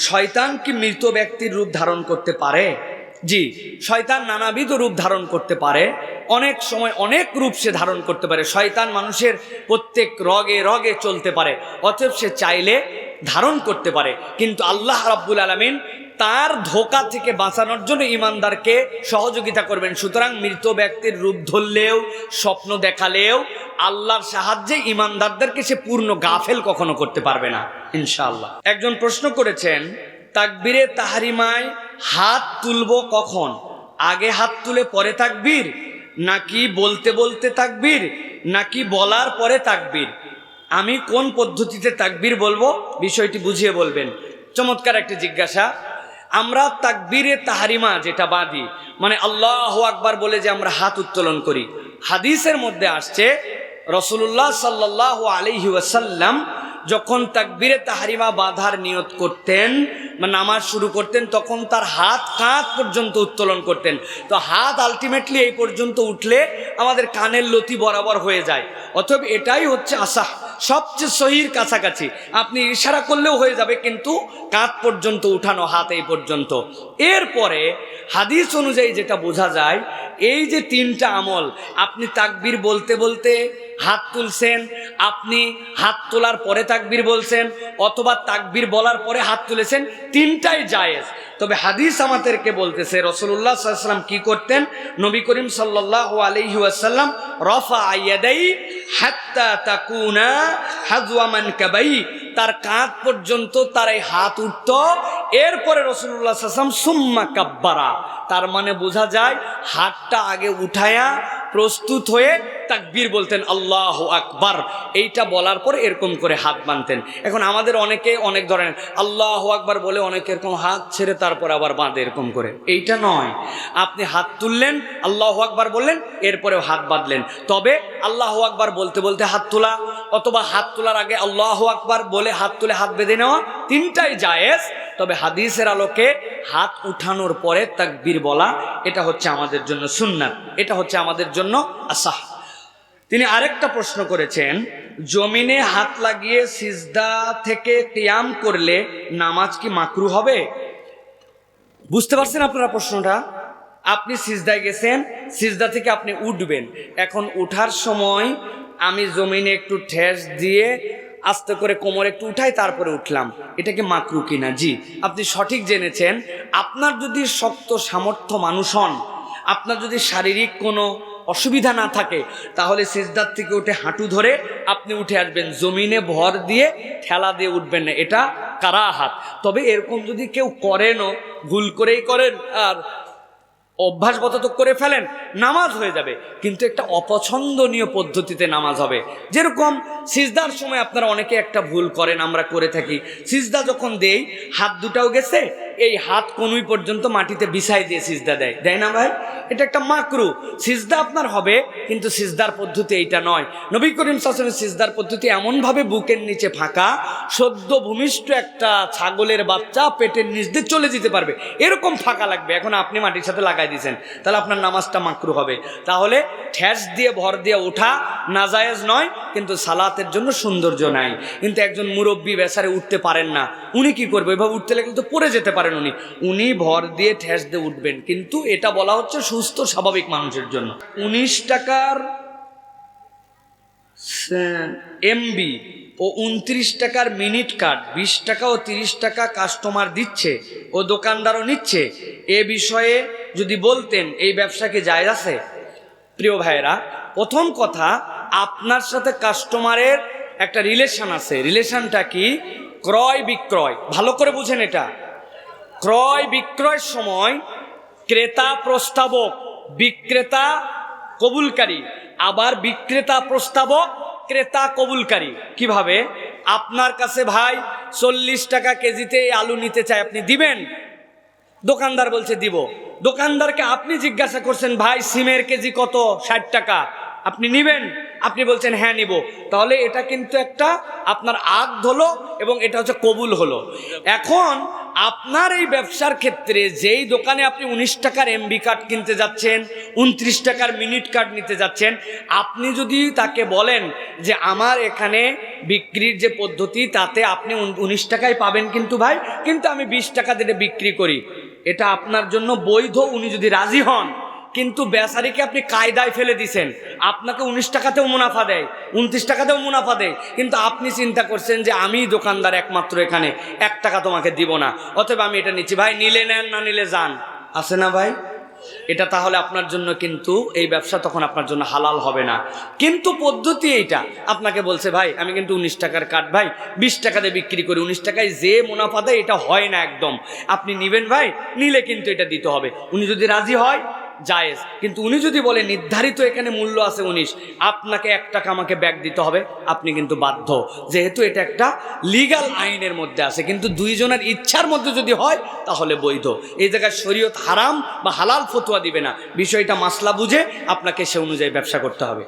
শয়তান কি মৃত ব্যক্তির রূপ ধারণ করতে পারে? জি, শয়তান নানাবিধ রূপ ধারণ করতে পারে, অনেক সময় অনেক রূপ সে ধারণ করতে পারে। শয়তান মানুষের প্রত্যেক রগে রগে চলতে পারে, অতএব সে চাইলে ধারণ করতে পারে। কিন্তু আল্লাহ রাব্বুল আলামিন তার ধোঁকা থেকে বাঁচানোর জন্য ইমানদারকে সহযোগিতা করবেন। সুতরাং মৃত ব্যক্তির রূপ ধরলেও, স্বপ্ন দেখালেও আল্লাহর সাহায্যে ইমানদারদেরকে সে পূর্ণ গাফেল কখনো করতে পারবে না ইনশাআল্লাহ। একজন প্রশ্ন করেছেন, তাকবীরে তাহরিমায় হাত তুলবো কখন? আগে হাত তুলে পরে তাকবীর, নাকি বলতে বলতে তাকবীর, নাকি বলার পরে তাকবীর? আমি কোন পদ্ধতিতে তাকবীর বলবো বিষয়টি বুঝিয়ে বলবেন। চমৎকার একটি জিজ্ঞাসা। আমরা তাকবীরে তাহরিমা যেটা বাঁধি, মানে আল্লাহু আকবার বলে যে আমরা হাত উত্তোলন করি, হাদিসের মধ্যে আসছে রাসূলুল্লাহ সাল্লাল্লাহু আলাইহি ওয়াসাল্লাম যখন তাকবীরে তাহরিমা বাঁধার নিয়ত করতেন বা নামাজ শুরু করতেন, তখন তার হাত কাঁধ পর্যন্ত উত্তোলন করতেন। তো হাত আলটিমেটলি এই পর্যন্ত উঠলে আমাদের কানের লতি বরাবর হয়ে যায়। অতএব এটাই হচ্ছে আসাহ, সবচেয়ে সহির কাছাকাছি। আপনি ইশারা করলেও হয়ে যাবে, কিন্তু কাঁধ পর্যন্ত উঠানো, হাত এই পর্যন্ত। এরপরে হাদিস অনুযায়ী যেটা বোঝা যায়, এই যে তিনটা আমল, আপনি তাকবীর বলতে বলতে হাত তুলছেন, আপনি হাত তোলার পরে তাকবীর বলছেন, অথবা তাকবীর বলার পরে হাত তুলেছেন, তিনটাই জায়েজ। তবে হাদিস আমাদেরকে বলতেছে রাসূলুল্লাহ সাল্লাল্লাহু আলাইহি ওয়াসাল্লাম কি করতেন? নবী করিম সাল্লাল্লাহু আলাইহি ওয়াসাল্লাম রাফা ইয়াদাই হাত্তা তাকুনা হাযওয়া মানকাবাই, তার কাঁধ পর্যন্ত তার এই হাত উঠত। এরপরে রাসূলুল্লাহ সাল্লাল্লাহু আলাইহি ওয়াসাল্লাম সুম্মা কাব্বারা, তার মানে বোঝা যায় হাতটা আগে উঠায়া প্রস্তুত হয়ে তাকবীর বলতেন আল্লাহু আকবার। এইটা বলার পর এরকম করে হাত বাঁধতেন। এখন আমাদের অনেকে অনেক ধরনের আল্লাহু আকবার বলে অনেকে এরকম হাত ছেড়ে তারপর আবার বাঁধে এরকম করে, এইটা নয়। আপনি হাত তুললেন, আল্লাহু আকবার বললেন, এরপরেও হাত বাঁধলেন। তবে আল্লাহু আকবার বলতে বলতে হাত তোলা, অথবা হাত তোলার আগে আল্লাহু আকবার বলে হাত তুলে হাত বেঁধে নেওয়া, তিনটাই জায়েজ। তবে হাদিসের আলোকে হাত উঠানোর পরে তাকবীর বলা, এটা হচ্ছে আমাদের জন্য সুন্নাত, এটা হচ্ছে আমাদের জন্য আসাহ। তিনি আরেকটা প্রশ্ন করেছেন, জমিনে হাত লাগিয়ে সিজদা থেকে কিয়াম করলে নামাজ কি মাকরু হবে? বুঝতে পারছেন আপনারা প্রশ্নটা? আপনি সিজদায় গেছেন, সিজদা থেকে আপনি উঠবেন, এখন উঠার সময় আমি জমিনে একটু ঠেস দিয়ে আস্তে করে কোমর একটু উঠাই, তারপরে উঠলাম, এটা কি মাকরু কিনা? জি, আপনি সঠিক জেনেছেন। আপনার যদি শক্ত সামর্থ্য মানুষ হন, আপনার যদি শারীরিক কোনো অসুবিধা না থাকে, তাহলে সিজদার থেকে উঠে হাঁটু ধরে আপনি উঠে আসবেন, জমিনে ভর দিয়ে ঠেলা দিয়ে উঠবেন না, এটা কারাহাত। তবে এরকম যদি কেউ করেনও, ভুল করেই করেন আর অভ্যাসগত করে ফেলেন, নামাজ হয়ে যাবে, কিন্তু একটা অপছন্দনীয় পদ্ধতিতে নামাজ হবে। যেরকম সিজদার সময় আপনারা অনেকে একটা ভুল করেন, আমরা করে থাকি, সিজদা যখন দেই হাত দুটাও গেছে, এই হাত কনুই পর্যন্ত মাটিতে বিছাই দিয়ে সিজদা দেয়, দেয় না ভাই? এটা একটা মাকরু। সিজদা আপনার হবে, কিন্তু সিজদার পদ্ধতি এইটা নয়। নবী করিম সাল্লাল্লাহু আলাইহি ওয়াসাল্লামের সিজদার পদ্ধতি এমনভাবে বুকের নিচে ফাঁকা, সদ্য ভূমিষ্ঠ একটা ছাগলের বাচ্চা পেটের নিচ দিয়ে চলে যেতে পারবে এরকম ফাঁকা লাগবে। এখন আপনি মাটির সাথে লাগাই দিয়েছেন, তাহলে আপনার নামাজটা মাকরু হবে। তাহলে ঠেস দিয়ে ভর দিয়ে ওঠা নাজায়েজ নয়, কিন্তু সালাতের জন্য সৌন্দর্য নাই। কিন্তু একজন মুরব্বী বেচারে উঠতে পারেন না, উনি কি করবে? এভাবে উঠতে লাগলে তো পড়ে যেতে পারেন। উনি ভর দিয়ে ঠেস দিয়ে উঠবেন, কিন্তু এটা বলা হচ্ছে সুস্থ স্বাভাবিক মানুষের জন্য। 19 টাকার এমবি ও 29 টাকার মিনিট কার্ড 20 টাকা ও 30 টাকা কাস্টমার দিচ্ছে ও দোকানদারও নিচ্ছে, এ বিষয়ে যদি বলতেন এই ব্যবসা কি জায়েজ আছে? প্রিয় ভাইয়েরা, প্রথম কথা, আপনার সাথে কাস্টমারের একটা রিলেশন আছে। রিলেশনটা কি? ক্রয় বিক্রয়। ভালো করে বুঝেন এটা। ক্রয় বিক্রয়ের সময় ক্রেতা প্রস্তাবক, বিক্রেতা কবুলকারী, আবার বিক্রেতা প্রস্তাবক, ক্রেতা কবুলকারী। কিভাবে? আপনার কাছে ভাই 40 টাকা কেজিতে আলু নিতে চাই, আপনি দিবেন? দোকানদার বলছে দিব। দোকানদারকে আপনি জিজ্ঞাসা করছেন, ভাই সিমের কেজি কত? 60 টাকা, আপনি নিবেন? আপনি বলছেন হ্যাঁ নিব। তাহলে এটা কিন্তু একটা আপনার আদ হলো এবং এটা হচ্ছে কবুল হলো। এখন আপনার এই ব্যবসার ক্ষেত্রে যেই দোকানে আপনি 19 টাকার এমবি কার্ড কিনতে যাচ্ছেন, 29 টাকার মিনিট কার্ড নিতে যাচ্ছেন, আপনি যদি তাকে বলেন যে আমার এখানে বিক্রির যে পদ্ধতি তাতে আপনি 19 টাকায় পাবেন কিন্তু ভাই, কিন্তু আমি 20 টাকা দিয়ে বিক্রি করি, এটা আপনার জন্য বৈধ উনি যদি রাজি হন। কিন্তু বেচারিকে আপনি কায়দায় ফেলে দিছেন, আপনাকে 19 টাকাতেও মুনাফা দেয়, 29 টাকাতেও মুনাফা দেয়, কিন্তু আপনি চিন্তা করছেন যে আমি দোকানদার একমাত্র এখানে 1 টাকা তোমাকে দিব না, অতএব আমি এটা নিচ্ছি, ভাই নিলে নেন না নিলে যান, আছে না ভাই? এটা তাহলে আপনার জন্য কিন্তু এই ব্যবসা তখন আপনার জন্য হালাল হবে না। কিন্তু পদ্ধতি এইটা, আপনাকে বলছে ভাই আমি কিন্তু 19 টাকার কাঠ ভাই 20 টাকা দিয়ে বিক্রি করি, 19 টাকায় যে মুনাফা দেয় এটা হয় না একদম, আপনি নেবেন ভাই, নিলে কিন্তু এটা দিতে হবে। উনি যদি রাজি হয় জায়েজ, কিন্তু উনি যদি বলে নির্ধারিত এখানে মূল্য আছে 19, আপনাকে 1 টাকা আমাকে ব্যাক দিতে হবে, আপনি কিন্তু বাধ্য, যেহেতু এটা একটা লিগ্যাল আইনের মধ্যে আছে। কিন্তু দুইজনের ইচ্ছার মধ্যে যদি হয় তাহলে বৈধ। এই জায়গায় শরীয়ত হারাম বা হালাল ফতোয়া দিবে না, বিষয়টা মাসলা বুঝে আপনাকে সে অনুযায়ী ব্যবসা করতে হবে।